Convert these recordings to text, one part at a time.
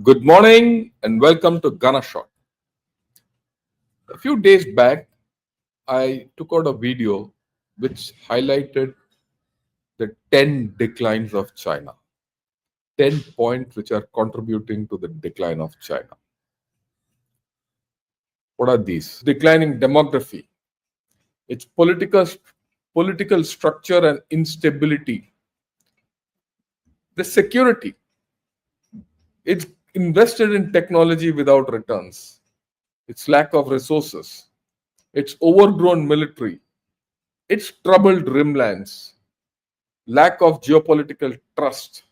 Good morning and welcome to Gunner Shot. A few days back, I took out a video which highlighted the 10 declines of China. 10 points which are contributing to the decline of China. What are these? Declining demography, its political structure and instability, the security, it's invested in technology without returns, its lack of resources, its overgrown military, its troubled rimlands, lack of geopolitical trust,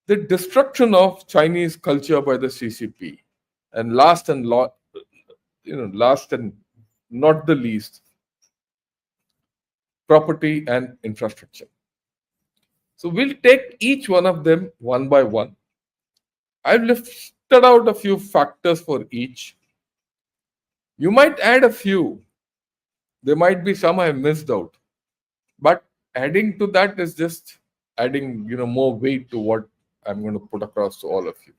the destruction of Chinese culture by the CCP, and last and not the least, property and infrastructure. So we'll take each one of them one by one. I've listed out a few factors for each. You might add a few. There might be some I missed out. But adding to that is just adding, more weight to what I'm going to put across to all of you.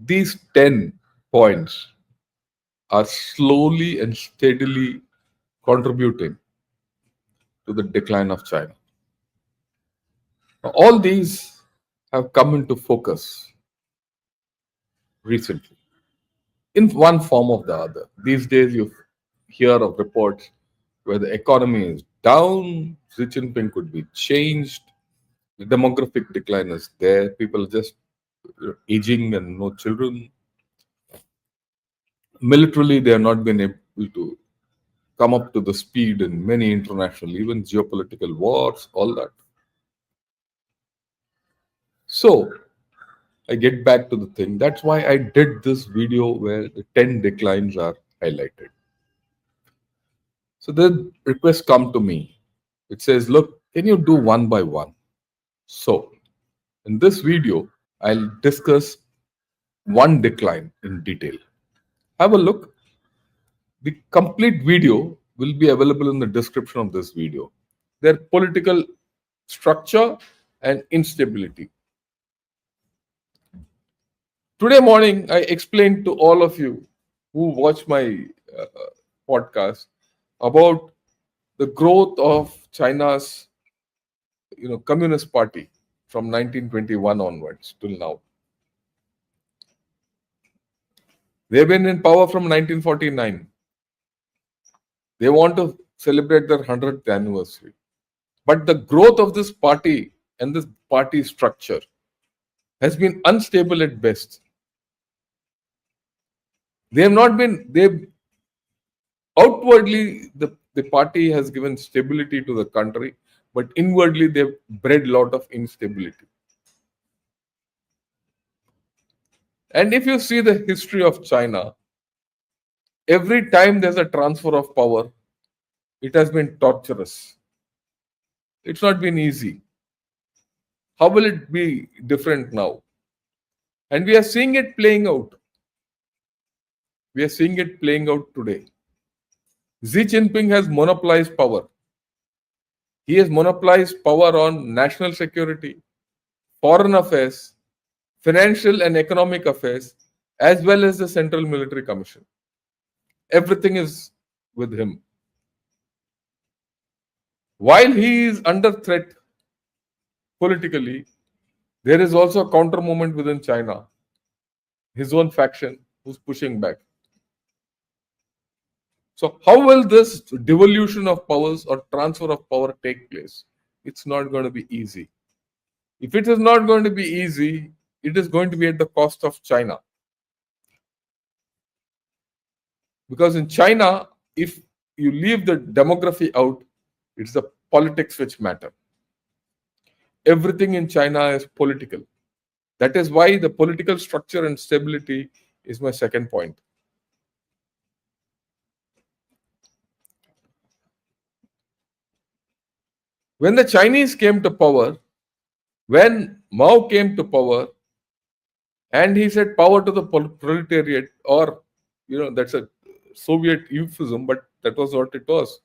These 10 points are slowly and steadily contributing to the decline of China. Now, all these have come into focus recently in one form or the other. These days, you hear of reports where the economy is down, Xi Jinping could be changed, the demographic decline is there, people are just aging and no children. Militarily, they have not been able to come up to the speed in many international events, geopolitical wars, all that. So, I get back to the thing. That's why I did this video where the 10 declines are highlighted. So the requests come to me. It says, look, can you do one by one? So in this video, I'll discuss one decline in detail. Have a look. The complete video will be available in the description of this video. Their political structure and instability. Today morning, I explained to all of you who watch my podcast about the growth of China's Communist Party from 1921 onwards till now. They've been in power from 1949. They want to celebrate their 100th anniversary. But the growth of this party and this party structure has been unstable at best. Outwardly, the party has given stability to the country, but inwardly they've bred a lot of instability. And if you see the history of China, every time there's a transfer of power, it has been torturous. It's not been easy. How will it be different now? And we are seeing it playing out. We are seeing it playing out today. Xi Jinping has monopolized power. He has monopolized power on national security, foreign affairs, financial and economic affairs, as well as the Central Military Commission. Everything is with him. While he is under threat politically, there is also a counter movement within China, his own faction, who's pushing back. So how will this devolution of powers or transfer of power take place? It's not going to be easy. If it is not going to be easy, it is going to be at the cost of China. Because in China, if you leave the demography out, it's the politics which matter. Everything in China is political. That is why the political structure and stability is my second point. When the Chinese came to power, when Mao came to power, and he said power to the proletariat, or that's a Soviet euphemism, but that was what it was.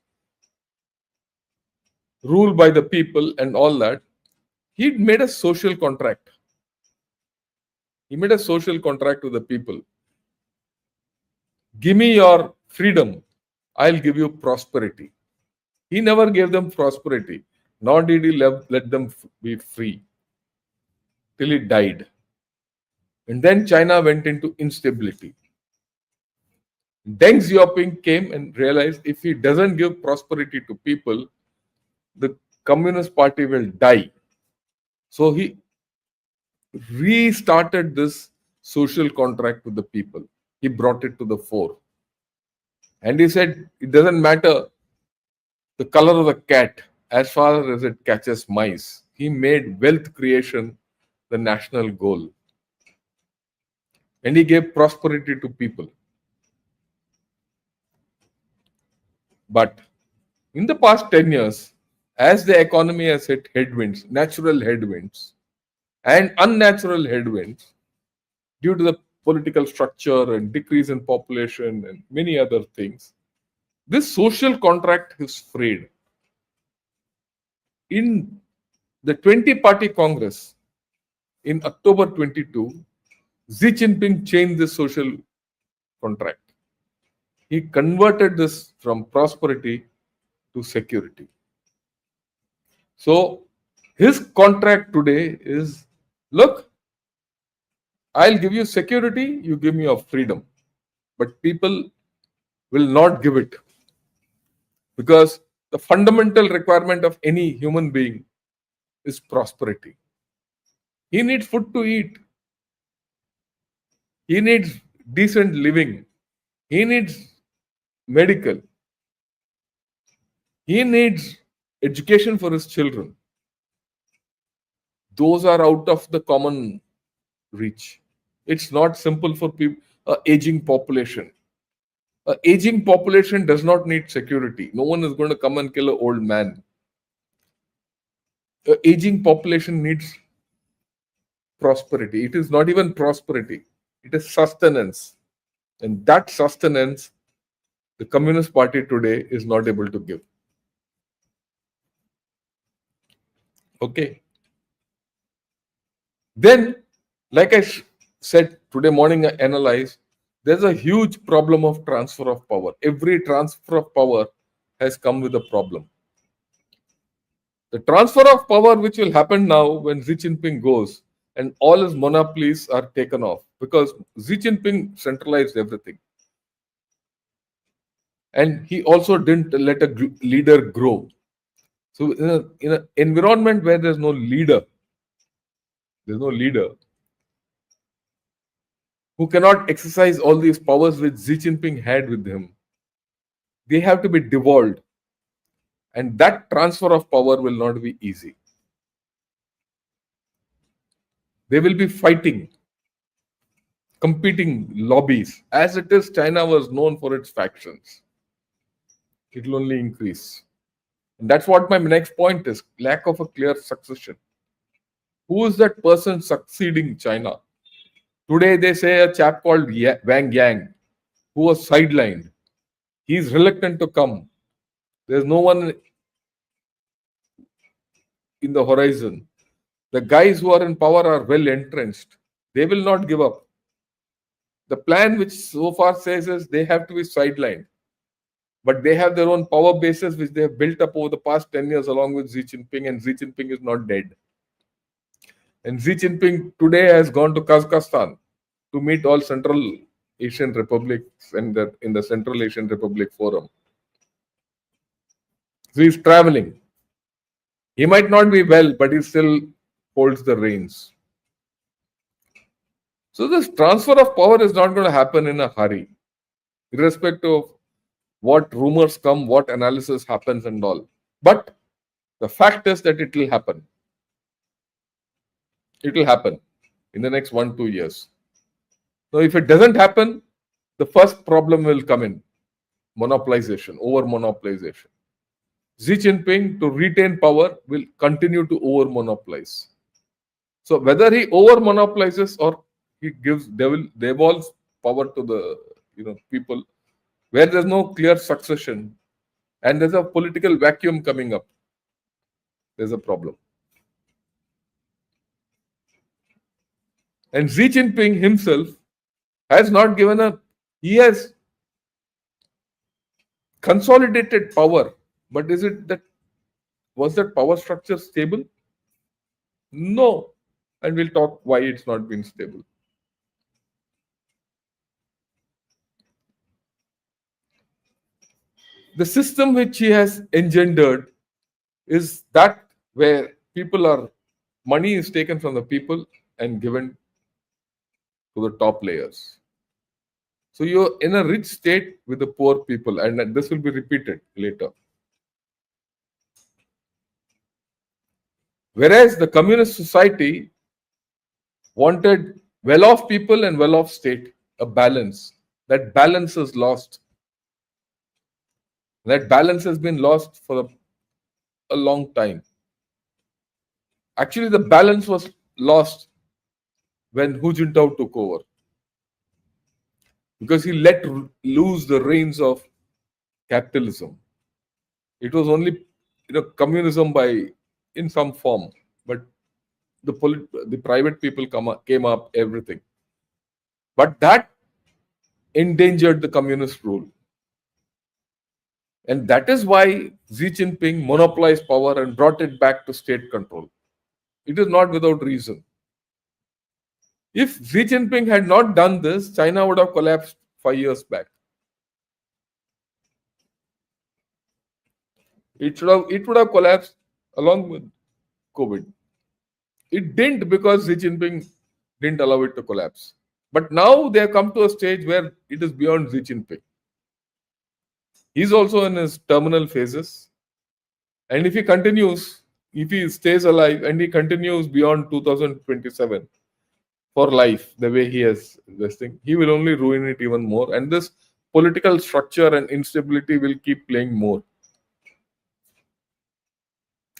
Rule by the people and all that. He made a social contract. He made a social contract with the people. Give me your freedom, I'll give you prosperity. He never gave them prosperity, nor did he let them be free till he died. And then China went into instability. Deng Xiaoping came and realized if he doesn't give prosperity to people, the Communist Party will die. So he restarted this social contract with the people. He brought it to the fore. And he said, it doesn't matter the color of the cat as far as it catches mice. He made wealth creation the national goal. And he gave prosperity to people. But in the past 10 years, as the economy has hit headwinds, natural headwinds, and unnatural headwinds, due to the political structure and decrease in population and many other things, this social contract is frayed. In the 20-party Congress in October 22, Xi Jinping changed the social contract. He converted this from prosperity to security. So his contract today is, look, I'll give you security, you give me your freedom. But people will not give it. Because the fundamental requirement of any human being is prosperity. He needs food to eat. He needs decent living. He needs medical. He needs education for his children. Those are out of the common reach. It's not simple for people. Aging population. An aging population does not need security. No one is going to come and kill an old man. An aging population needs prosperity. It is not even prosperity. It is sustenance. And that sustenance, the Communist Party today is not able to give. Okay. Then, like I said today morning, I analyzed, there's a huge problem of transfer of power. Every transfer of power has come with a problem. The transfer of power which will happen now when Xi Jinping goes and all his monopolies are taken off, because Xi Jinping centralized everything. And he also didn't let a leader grow. So in an environment where there's no leader who cannot exercise all these powers which Xi Jinping had with him, they have to be devolved. And that transfer of power will not be easy. They will be fighting, competing lobbies. As it is, China was known for its factions. It will only increase. And that's what my next point is, lack of a clear succession. Who is that person succeeding China? Today they say a chap called Wang Yang, who was sidelined. He's reluctant to come. There's no one in the horizon. The guys who are in power are well entrenched. They will not give up. The plan which so far says is they have to be sidelined. But they have their own power bases which they have built up over the past 10 years along with Xi Jinping, and Xi Jinping is not dead. And Xi Jinping today has gone to Kazakhstan to meet all Central Asian republics and in the Central Asian Republic Forum. So he's traveling. He might not be well, but he still holds the reins. So this transfer of power is not going to happen in a hurry, irrespective of what rumors come, what analysis happens and all. But the fact is that it will happen. It will happen in the next 1-2 years. So if it doesn't happen, the first problem will come in. Monopolization, over-monopolization. Xi Jinping, to retain power, will continue to over-monopolize. So whether he over-monopolizes or he devolves power to the people, where there's no clear succession and there's a political vacuum coming up, there's a problem. And Xi Jinping himself has not given up. He has consolidated power, but is it that was that power structure stable? No. And we'll talk why it's not been stable. The system which he has engendered is that where people are money is taken from the people and given to the top layers. So you're in a rich state with the poor people, and this will be repeated later. Whereas the communist society wanted well-off people and well-off state, a balance. That balance is lost. That balance has been lost for a long time. Actually, the balance was lost when Hu Jintao took over because he let loose the reins of capitalism. It was only communism by in some form, but the private people came up everything. But that endangered the communist rule. And that is why Xi Jinping monopolized power and brought it back to state control. It is not without reason. If Xi Jinping had not done this, China would have collapsed 5 years back. It would have collapsed along with COVID. It didn't because Xi Jinping didn't allow it to collapse. But now they have come to a stage where it is beyond Xi Jinping. He's also in his terminal phases. And if he stays alive and he continues beyond 2027 for life, the way he has this thing, he will only ruin it even more. And this political structure and instability will keep playing more.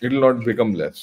It will not become less.